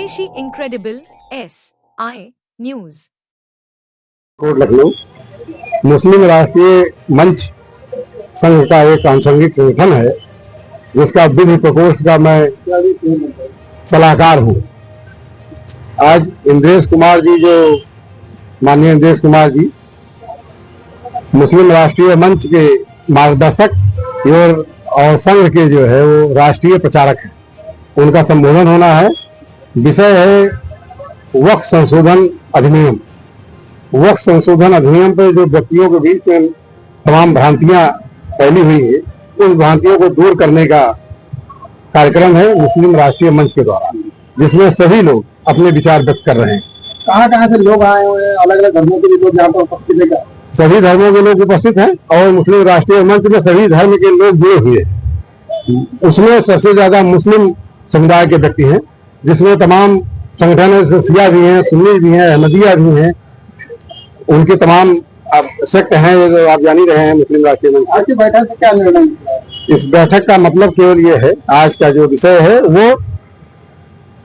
स्वदेशी incredible SI news. कोट लखनऊ मुस्लिम राष्ट्रीय मंच संघ का एक आनुषंगिक संगठन है जिसका विधि प्रकोष्ठ का मैं सलाहकार हूँ। आज इंद्रेश कुमार जी, जो माननीय इंद्रेश कुमार जी मुस्लिम राष्ट्रीय मंच के मार्गदर्शक और संघ के जो है वो राष्ट्रीय प्रचारक हैं, उनका संबोधन होना है। विषय है वक्फ संशोधन अधिनियम। वक्फ संशोधन अधिनियम पर जो व्यक्तियों के बीच में तमाम भ्रांतियां फैली हुई है, उन भ्रांतियों को दूर करने का कार्यक्रम है मुस्लिम राष्ट्रीय मंच के द्वारा, जिसमें सभी लोग अपने विचार व्यक्त कर रहे हैं। कहाँ से लोग आए हुए हैं, अलग अलग धर्मों के लोग यहाँ पर उपस्थित है। सभी धर्मों के लोग उपस्थित हैं और मुस्लिम राष्ट्रीय मंच में सभी धर्म के लोग जुड़े हुए हैं। उसमें सबसे ज्यादा मुस्लिम समुदाय के व्यक्ति हैं, जिसमें तमाम संगठन शिया भी हैं, सुन्नी भी हैं, अहमदिया भी हैं, उनके तमाम सेक्ट हैं, जो आप जान ही रहे हैं। मुस्लिम राष्ट्रीय मंच आज की बैठक से क्या निर्णय? इस बैठक का मतलब केवल ये है, आज का जो विषय है वो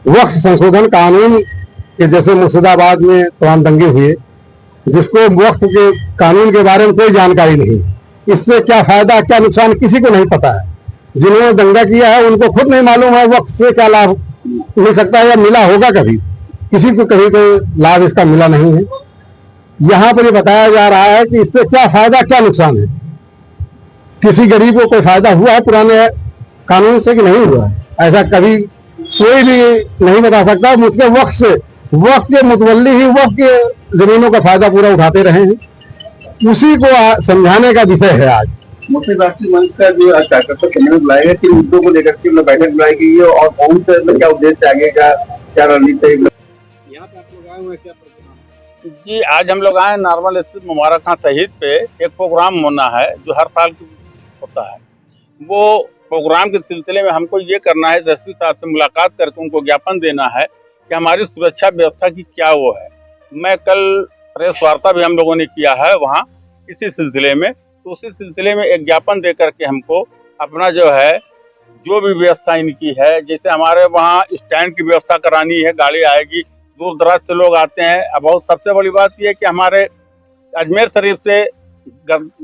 वक्फ संशोधन कानून के जैसे मुर्शिदाबाद में तमाम दंगे हुए, जिसको वक्फ के कानून के बारे में कोई जानकारी नहीं, इससे क्या फायदा क्या नुकसान किसी को नहीं पता है। जिन्होंने दंगा किया है उनको खुद नहीं मालूम है वक्फ से क्या लाभ मिल सकता है या मिला होगा कभी। किसी को कभी कोई लाभ इसका मिला नहीं है। यहाँ पर ये बताया जा रहा है कि इससे क्या फायदा क्या नुकसान है। किसी गरीब को कोई फायदा हुआ है पुराने कानून से कि नहीं हुआ है, ऐसा कभी कोई भी नहीं बता सकता। मुझके वक्त से वक्त के मुतवल्ली ही वक्त के जमीनों का फायदा पूरा उठाते रहे हैं, उसी को समझाने का विषय है आज मुस्लिम राष्ट्रीय मंच का जो आज कार्यकर्ता सम्मेलन बुलाया गया। किन मुद्दों को लेकर के बैठक बुलाई गई है और कौन से क्या उद्देश्य आगे का क्या रणनीति है? यहाँ पे आप लोग आए हुए क्या प्रोग्राम? जी, आज हम लोग आए नार्मल स्थित मुबारक खां शहीद पे एक प्रोग्राम होना है जो हर साल होता है। वो प्रोग्राम के सिलसिले में हमको ये करना है, एसपी साहब से मुलाकात करके उनको ज्ञापन देना है कि हमारी सुरक्षा व्यवस्था की क्या वो है। मैं कल प्रेस वार्ता भी हम लोगों ने किया है वहाँ इसी सिलसिले में, तो उसी सिलसिले में एक ज्ञापन दे करके हमको अपना जो है जो भी व्यवस्था इनकी है, जैसे हमारे वहाँ स्टैंड की व्यवस्था करानी है, गाड़ी आएगी, दूर दराज से लोग आते हैं। अब बहुत सबसे बड़ी बात यह है कि हमारे अजमेर शरीफ से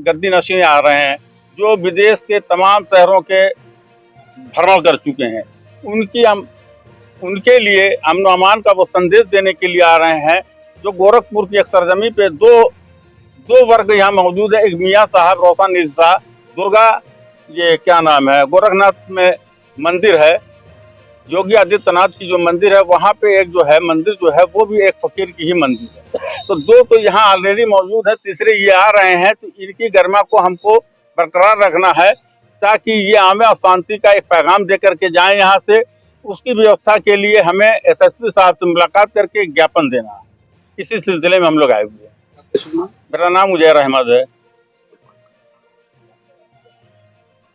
गद्दी नशीं आ रहे हैं जो विदेश के तमाम शहरों के भ्रमण कर चुके हैं। उनके लिए अमन अमान का वो संदेश देने के लिए आ रहे हैं। जो गोरखपुर की एक सरजमी पे दो वर्ग यहाँ मौजूद है, एक मियाँ साहब रोशन निशा दुर्गा, ये क्या नाम है, गोरखनाथ में मंदिर है, योगी आदित्यनाथ की जो मंदिर है, वहाँ पे एक जो है मंदिर जो है वो भी एक फकीर की ही मंदिर है। तो दो तो यहाँ ऑलरेडी मौजूद है, तीसरे ये आ रहे हैं, तो इनकी गरिमा को हमको बरकरार रखना है ताकि ये आमे और शांति का एक पैगाम दे करके जाएं यहाँ से। उसकी व्यवस्था के लिए हमें एसएसपी साहब से मुलाकात करके ज्ञापन देना है। इसी सिलसिले में हम लोग आए हुए हैं। मेरा नाम उजैर अहमद है।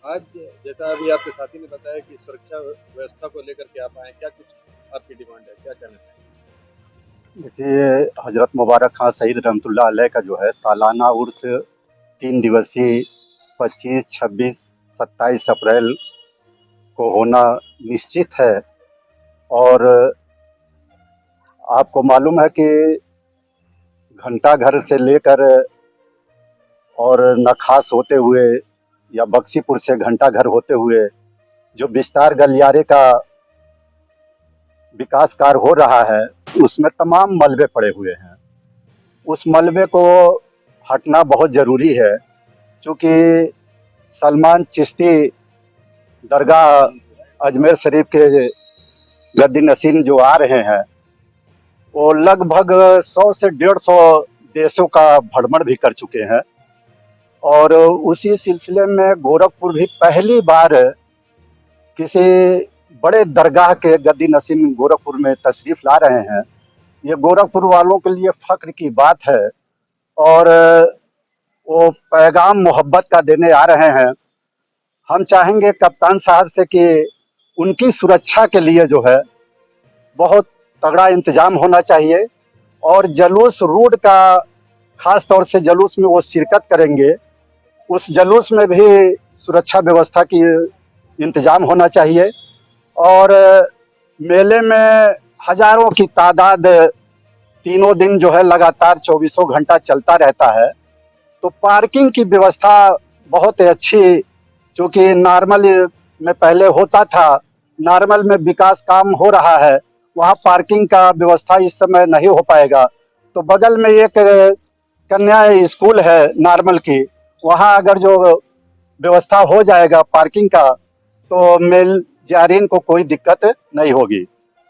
आज जैसा अभी आपके साथी ने बताया कि सुरक्षा व्यवस्था को लेकर के आप आए, क्या कुछ आपकी डिमांड है, क्या कहना चाहिए? देखिए, हजरत मुबारक खां शहीद रहमतुल्लाह अलैह का जो है सालाना उर्स 3 दिवसीय 25, 26, 27 अप्रैल को होना निश्चित है। और आपको मालूम है कि घंटा घर से लेकर और नखास होते हुए या बक्सीपुर से घंटा घर होते हुए जो विस्तार गलियारे का विकास कार्य हो रहा है, उसमें तमाम मलबे पड़े हुए हैं। उस मलबे को हटना बहुत ज़रूरी है, क्योंकि सलमान चिश्ती दरगाह अजमेर शरीफ के गद्दी नशीन जो आ रहे हैं, वो लगभग 100 से 150 देशों का भ्रमण भी कर चुके हैं। और उसी सिलसिले में गोरखपुर भी पहली बार किसी बड़े दरगाह के गद्दी नशीन गोरखपुर में तशरीफ ला रहे हैं। ये गोरखपुर वालों के लिए फख्र की बात है और वो पैगाम मोहब्बत का देने आ रहे हैं। हम चाहेंगे कप्तान साहब से कि उनकी सुरक्षा के लिए जो है बहुत तगड़ा इंतजाम होना चाहिए और जलूस रोड का खास तौर से जलूस में वो शिरकत करेंगे, उस जलूस में भी सुरक्षा व्यवस्था की इंतजाम होना चाहिए। और मेले में हजारों की तादाद तीनों दिन जो है लगातार 24 घंटा चलता रहता है। तो पार्किंग की व्यवस्था बहुत अच्छी, क्योंकि नॉर्मल में पहले होता था, नॉर्मल में विकास काम हो रहा है, वहाँ पार्किंग का व्यवस्था इस समय नहीं हो पाएगा। तो बगल में एक कन्या स्कूल है नॉर्मल की, वहाँ अगर जो व्यवस्था हो जाएगा पार्किंग का, तो मेल जारीन को कोई दिक्कत नहीं होगी।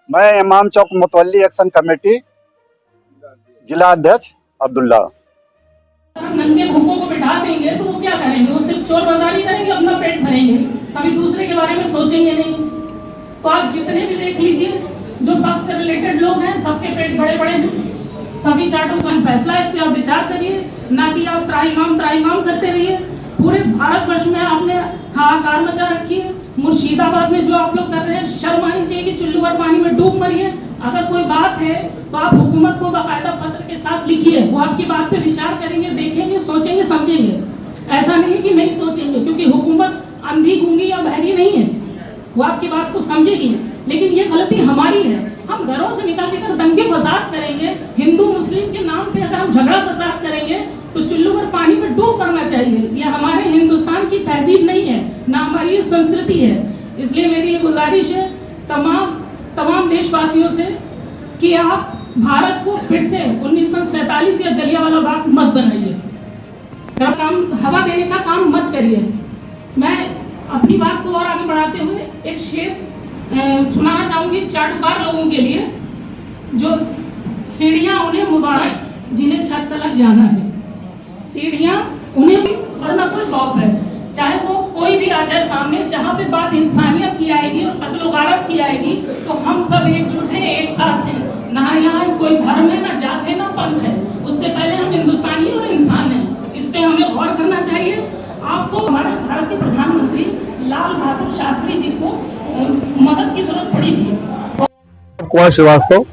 मैं इमाम चौक मुतवल्ली एक्शन कमेटी जिला अध्यक्ष अब्दुल्ला। नंगे भूखों को बिठा देंगे तो वो क्या करेंगे? वो सिर्फ चोर बाजारी करेंगे, अपना पेट भरेंगे, कभी दूसरे के बारे में सोचेंगे नहीं। तो आप जितने भी देख लीजिए, जो पक्ष से रिलेटेड लोग हैं, सबके पेट बड़े बड़े हैं। सभी चार्टों का फैसला इस पे आप विचार करिए, ना कि आप त्राईमाम करते रहिए। पूरे भारतवर्ष में आपने हाहाकार मचा रखी है। मुर्शिदाबाद में जो आप लोग कर रहे हैं, शर्म आनी चाहिए कि चुल्लू भर पानी में डूब मरिए। अगर कोई बात है तो आप हुकूमत को बाकायदा पत्र के साथ लिखिए, वो आपकी बात पे विचार करेंगे, देखेंगे, सोचेंगे, समझेंगे। ऐसा नहीं है कि नहीं सोचेंगे, क्योंकि हुकूमत अंधी, गूंगी या बहरी नहीं है, वो आपकी बात को समझेगी। लेकिन ये गलती हमारी है, हम घरों से निकल के दंगे फसाद करेंगे, हिंदू मुस्लिम के नाम पे अगर हम झगड़ा फसाद करेंगे तो चुल्लू भर पानी में डूब करना चाहिए। ये हमारे हिंदुस्तान की तहजीब नहीं है, ना हमारी ये संस्कृति है। इसलिए मेरी ये गुजारिश है तमाम देशवासियों से कि आप भारत को फिर से 1947 या जलियांवाला बाग मत बनाइए, काम हवा देने का काम मत करिए। मैं अपनी बात को और आगे बढ़ाते हुए एक शेर सुनाना चाहूंगी चाटुकार लोगों के लिए। जो सीढ़ियां उन्हें मुबारक जिन्हें छत तक जाना है, सीढ़ियां उन्हें भी वरना कोई खौफ है, चाहे वो कोई भी आ जाए सामने। जहाँ पे बात इंसानियत की आएगी और कत्लो गारत की आएगी तो हम सब एकजुट हैं, एक साथ हैं। ना यहाँ कोई धर्म है, ना जात है, ना पंथ है। उससे पहले हम हिंदुस्तानी और इंसान हैं। इस पे हमें गौर करना चाहिए। आपको हमारे भारत के प्रधानमंत्री लाल बहादुर शास्त्री जी को मदद की जरूरत पड़ी थी। कुमार श्रीवास्तव,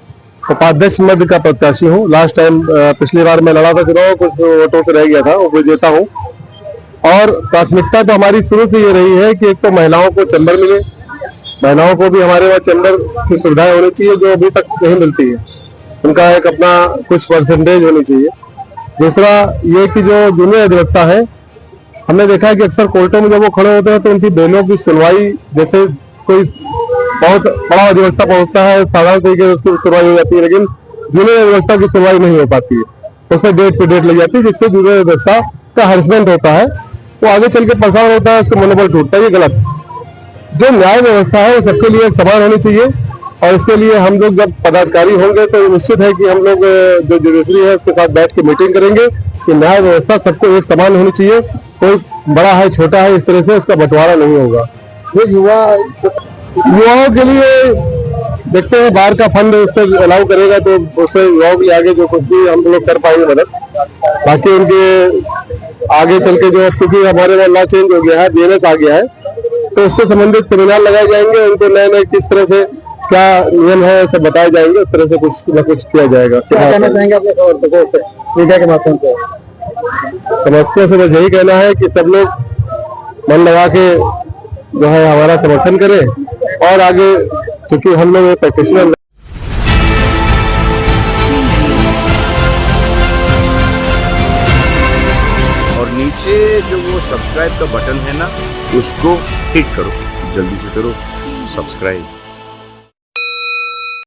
उपाध्यक्ष मध्य का प्रत्याशी हूँ। लास्ट टाइम पिछली बार मैं लड़ा था चुनाव, कुछ वोटों से रह गया था, वो विजेता हूँ। और प्राथमिकता तो हमारी शुरू से ये रही है कि एक तो महिलाओं को चैम्बर मिले, महिलाओं को भी हमारे वहाँ चैम्बर की सुविधाएं होनी चाहिए जो अभी तक नहीं मिलती है, उनका एक अपना कुछ परसेंटेज होनी चाहिए। दूसरा ये कि जो जूनियर अधिवक्ता है, हमने देखा है कि अक्सर कोर्टों में जब वो खड़े होते हैं तो उनकी बेलों की सुनवाई, जैसे कोई बहुत बड़ा अधिवक्ता पहुंचता है साधारण तरीके से उसकी सुनवाई हो जाती है, लेकिन जूनियर अधिवक्ता की सुनवाई नहीं हो पाती है, उसमें डेट पे डेट लग जाती है, जिससे जूनियर अधिवक्ता का हरेसमेंट होता है, वो आगे चल के परेशान होता है, उसका मनोबल टूटता है। ये गलत। जो न्याय व्यवस्था है वो सबके लिए एक समान होनी चाहिए, और इसके लिए हम लोग जब पदाधिकारी होंगे तो निश्चित है कि हम लोग जो जुडिशरी है उसके साथ बैठ के मीटिंग करेंगे कि न्याय व्यवस्था सबको एक समान होनी चाहिए, कोई बड़ा है छोटा है इस तरह से उसका बंटवारा नहीं होगा। ये युवाओं के लिए देखते हैं, बाहर का फंड उस पर अलाउ करेगा तो उससे युवाओं के आगे जो कुछ भी हम लोग कर पाएंगे मदद। बाकी उनके आगे चल के जो, क्योंकि हमारे वहाँ लॉ चेंज हो गया है, बीएनएस आ गया है, तो उससे संबंधित सेमिनार लगाए जाएंगे, उनको नए नए किस तरह से क्या नियम है सब बताए जाएंगे, उस तरह से कुछ न कुछ किया जाएगा। क्या कहना चाहेंगे अपने मीडिया के माध्यम से? समस्या से बस यही कहना है कि सब लोग मन लगा के जो है हमारा समर्थन करें और आगे, क्योंकि हम लोग प्रैक्टिशनर और नीचे जो वो सब्सक्राइब का बटन है ना, उसको हिट करो, जल्दी से करो सब्सक्राइब।